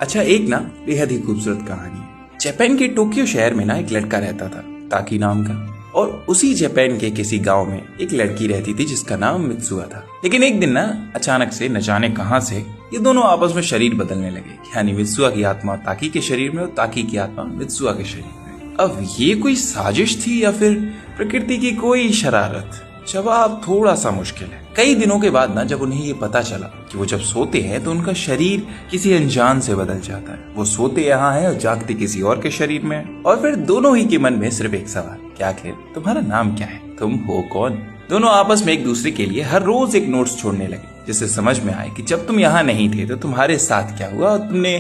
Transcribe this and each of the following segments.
अच्छा, एक ना बेहद ही खूबसूरत कहानी है। जापान के टोक्यो शहर में ना एक लड़का रहता था, ताकी नाम का। और उसी जापान के किसी गांव में एक लड़की रहती थी जिसका नाम मित्सुआ था। लेकिन एक दिन ना अचानक से न जाने कहां से ये दोनों आपस में शरीर बदलने लगे। यानी मित्सुआ की आत्मा ताकी के शरीर में और ताकी की आत्मा मित्सुआ के शरीर में। अब ये कोई साजिश थी या फिर प्रकृति की कोई शरारत? जवाब थोड़ा सा मुश्किल है। कई दिनों के बाद ना जब उन्हें ये पता चला कि वो जब सोते हैं तो उनका शरीर किसी अनजान से बदल जाता है। वो सोते यहाँ है और जागते किसी और के शरीर में। और फिर दोनों ही के मन में सिर्फ एक सवाल, क्या आखिर तुम्हारा नाम क्या है, तुम हो कौन? दोनों आपस में एक दूसरे के लिए हर रोज एक नोट्स छोड़ने लगे, जिससे समझ में आए कि जब तुम यहाँ नहीं थे तो तुम्हारे साथ क्या हुआ और तुमने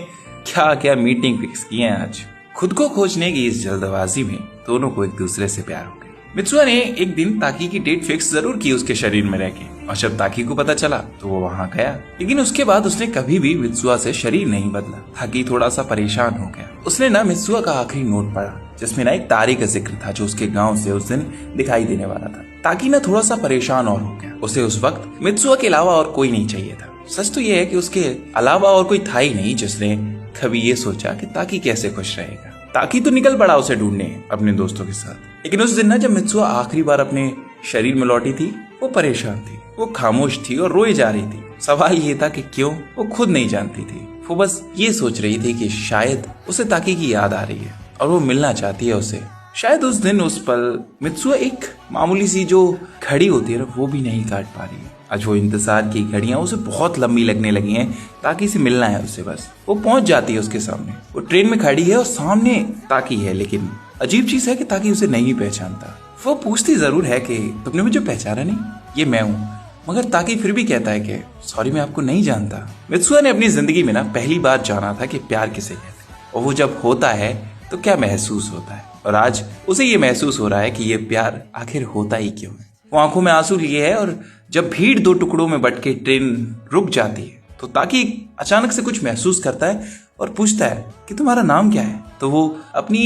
क्या क्या मीटिंग फिक्स की है आज। खुद को खोजने की इस जल्दबाजी में दोनों को एक दूसरे से प्यार हो गया। मित्सुआ ने एक दिन ताकी की डेट फिक्स जरूर की उसके शरीर में रह के, और जब ताकी को पता चला तो वो वहाँ गया। लेकिन उसके बाद उसने कभी भी मित्सुआ से शरीर नहीं बदला। ताकी थोड़ा सा परेशान हो गया। उसने ना मित्सुआ का आखिरी नोट पढ़ा जिसमें ना एक तारे का जिक्र था जो उसके गांव से उस दिन दिखाई देने वाला था। ताकी ना थोड़ा सा परेशान और हो गया। उसे उस वक्त मित्सुआ के अलावा और कोई नहीं चाहिए था। सच तो ये है कि उसके अलावा और कोई था ही नहीं जिसने कभी ये सोचा कि ताकी कैसे खुश रहेगा। ताकी तो निकल पड़ा उसे ढूंढने अपने दोस्तों के साथ। लेकिन उस दिन ना जब मित्सुआ आखिरी बार अपने शरीर में लौटी थी, वो परेशान थी, वो खामोश थी और रोए जा रही थी। सवाल ये था कि क्यों, वो खुद नहीं जानती थी। वो बस ये सोच रही थी कि शायद उसे ताकी की याद आ रही है और वो मिलना चाहती है उसे। शायद उस दिन उस पल मित्सुआ एक मामूली सी जो घड़ी होती है ना, वो भी नहीं काट पा रही है। आज वो इंतजार की घड़ियां उसे बहुत लंबी लगने लगी हैं। ताकी से मिलना है उसे बस। वो पहुंच जाती है उसके सामने। वो ट्रेन में खड़ी है और सामने ताकी है, लेकिन अजीब चीज है कि ताकी उसे नहीं पहचानता। वो पूछती जरूर है कि तुमने मुझे पहचाना नहीं, ये मैं हूँ। मगर ताकी फिर भी कहता है कि सॉरी, मैं आपको नहीं जानता। मित्सुआ ने अपनी जिंदगी में ना पहली बार जाना था कि प्यार किसे कहते हैं और वो जब होता है तो क्या महसूस होता है। और आज उसे ये महसूस हो रहा है कि ये प्यार आखिर होता ही क्यों है। वो आंखों में आंसू लिए है और जब भीड़ दो टुकड़ों में बट के ट्रेन रुक जाती है तो ताकि अचानक से कुछ महसूस करता है और पूछता है कि तुम्हारा नाम क्या है। तो वो अपनी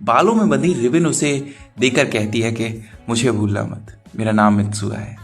बालों में बंधी रिबन उसे देकर कहती है कि मुझे भूलना मत, मेरा नाम मित्सुआ है।